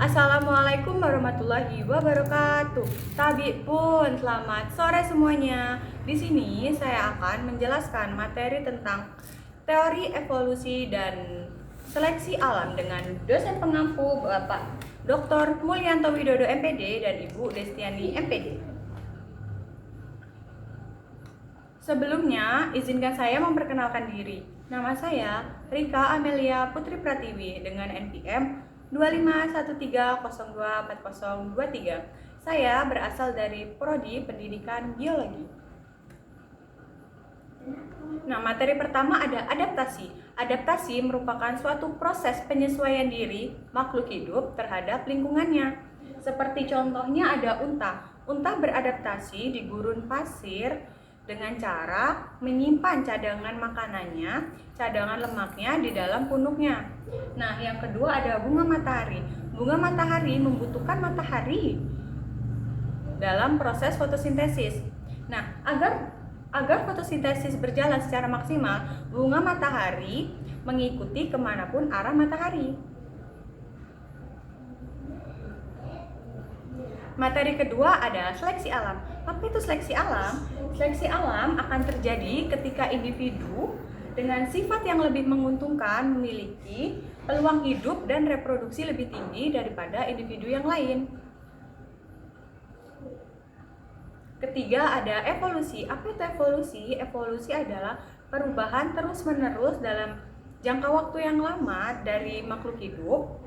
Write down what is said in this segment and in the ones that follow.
Assalamualaikum warahmatullahi wabarakatuh. Tabi pun, selamat sore semuanya. Di sini saya akan menjelaskan materi tentang teori evolusi dan seleksi alam dengan dosen pengampu Bapak Dr. Mulyanto Widodo MPD dan Ibu Destiani MPD. Sebelumnya, izinkan saya memperkenalkan diri. Nama saya Rika Amelia Putri Pratiwi dengan NPM 2513024023. Saya berasal dari Prodi Pendidikan Biologi. Nah, materi pertama ada adaptasi. Adaptasi merupakan suatu proses penyesuaian diri makhluk hidup terhadap lingkungannya. Seperti contohnya ada unta. Unta beradaptasi di gurun pasir dengan cara menyimpan cadangan makanannya, cadangan lemaknya di dalam punuknya. Nah, yang kedua ada bunga matahari. Bunga matahari membutuhkan matahari dalam proses fotosintesis. Nah, agar fotosintesis berjalan secara maksimal, bunga matahari mengikuti kemanapun arah matahari. Materi kedua ada seleksi alam. Apa itu seleksi alam? Seleksi alam akan terjadi ketika individu dengan sifat yang lebih menguntungkan memiliki peluang hidup dan reproduksi lebih tinggi daripada individu yang lain. Ketiga ada evolusi. Apa itu evolusi? Evolusi adalah perubahan terus-menerus dalam jangka waktu yang lama dari makhluk hidup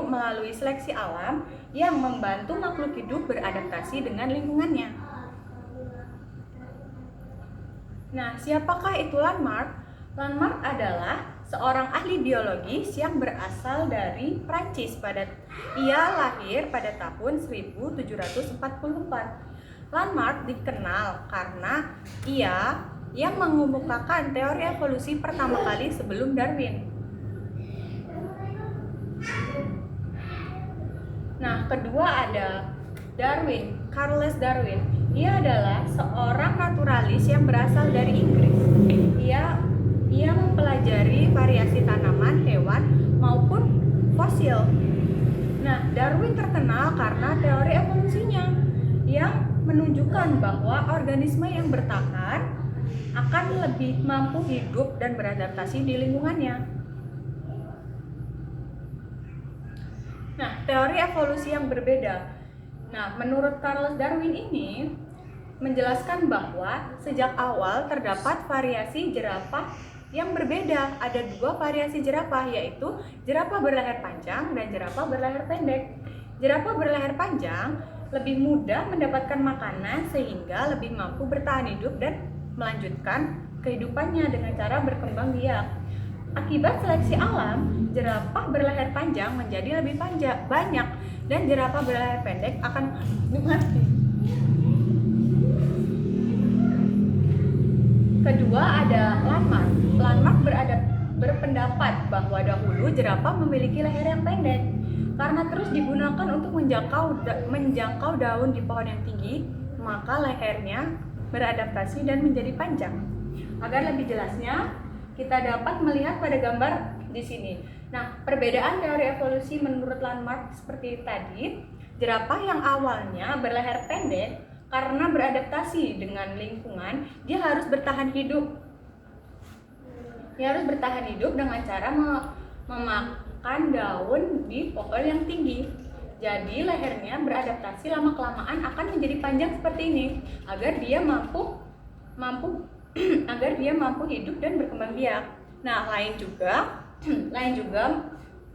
melalui seleksi alam yang membantu makhluk hidup beradaptasi dengan lingkungannya. Nah, siapakah itu Lamarck? Lamarck adalah seorang ahli biologis yang berasal dari Prancis. Ia lahir pada tahun 1744. Lamarck dikenal karena ia yang mengemukakan teori evolusi pertama kali sebelum Darwin. Nah, kedua ada Darwin, Charles Darwin. Ia adalah seorang naturalis yang berasal dari Inggris. Ia mempelajari variasi tanaman, hewan, maupun fosil. Nah, Darwin terkenal karena teori evolusinya yang menunjukkan bahwa organisme yang bertahan akan lebih mampu hidup dan beradaptasi di lingkungannya. Nah, teori evolusi yang berbeda. Nah, menurut Charles Darwin ini menjelaskan bahwa sejak awal terdapat variasi jerapah yang berbeda. Ada dua variasi jerapah, yaitu jerapah berleher panjang dan jerapah berleher pendek. Jerapah berleher panjang lebih mudah mendapatkan makanan sehingga lebih mampu bertahan hidup dan melanjutkan kehidupannya dengan cara berkembang biak. Akibat seleksi alam, jerapah berleher panjang menjadi lebih banyak dan jerapah berleher pendek akan mati. Kedua ada Lamarck. Lamarck berpendapat bahwa dahulu jerapah memiliki leher yang pendek. Karena terus digunakan untuk menjangkau daun di pohon yang tinggi, maka lehernya beradaptasi dan menjadi panjang. Agar lebih jelasnya, kita dapat melihat pada gambar di sini. Nah, perbedaan teori evolusi menurut Lamarck seperti tadi, jerapah yang awalnya berleher pendek karena beradaptasi dengan lingkungan, dia harus bertahan hidup. Dia harus bertahan hidup dengan cara memakan daun di pohon yang tinggi. Jadi lehernya beradaptasi lama-kelamaan akan menjadi panjang seperti ini agar dia mampu hidup dan berkembang biak. Nah, lain juga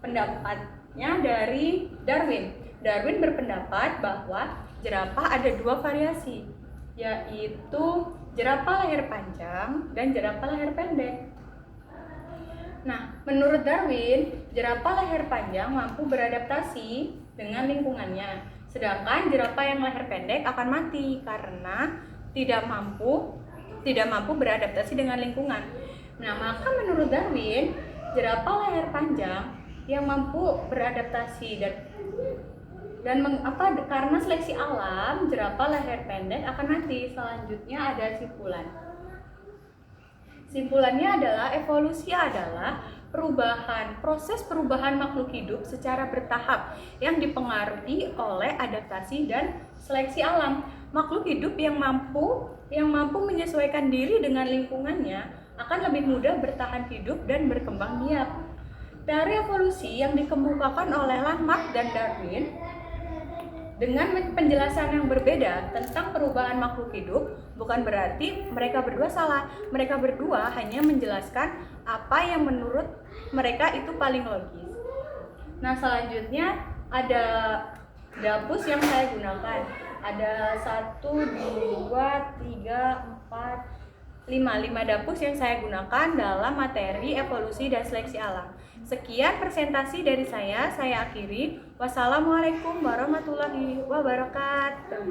pendapatnya dari Darwin. Darwin berpendapat bahwa jerapah ada dua variasi, yaitu jerapah leher panjang dan jerapah leher pendek. Nah, menurut Darwin, jerapah leher panjang mampu beradaptasi dengan lingkungannya, sedangkan jerapah yang leher pendek akan mati karena tidak mampu beradaptasi dengan lingkungan. Nah, maka menurut Darwin, jerapah leher panjang yang mampu beradaptasi karena seleksi alam, jerapah leher pendek akan mati. Selanjutnya ada simpulan. Simpulannya adalah evolusi adalah proses perubahan makhluk hidup secara bertahap yang dipengaruhi oleh adaptasi dan seleksi alam. Makhluk hidup yang mampu menyesuaikan diri dengan lingkungannya akan lebih mudah bertahan hidup dan berkembang biak. Teori evolusi yang dikemukakan oleh Lamarck dan Darwin dengan penjelasan yang berbeda tentang perubahan makhluk hidup bukan berarti mereka berdua salah. Mereka berdua hanya menjelaskan apa yang menurut mereka itu paling logis. Nah, selanjutnya ada dapus yang saya gunakan. Ada 1, 2, 3, 4, 5 dapus yang saya gunakan dalam materi evolusi dan seleksi alam. Sekian presentasi dari saya akhiri. Wassalamualaikum warahmatullahi wabarakatuh.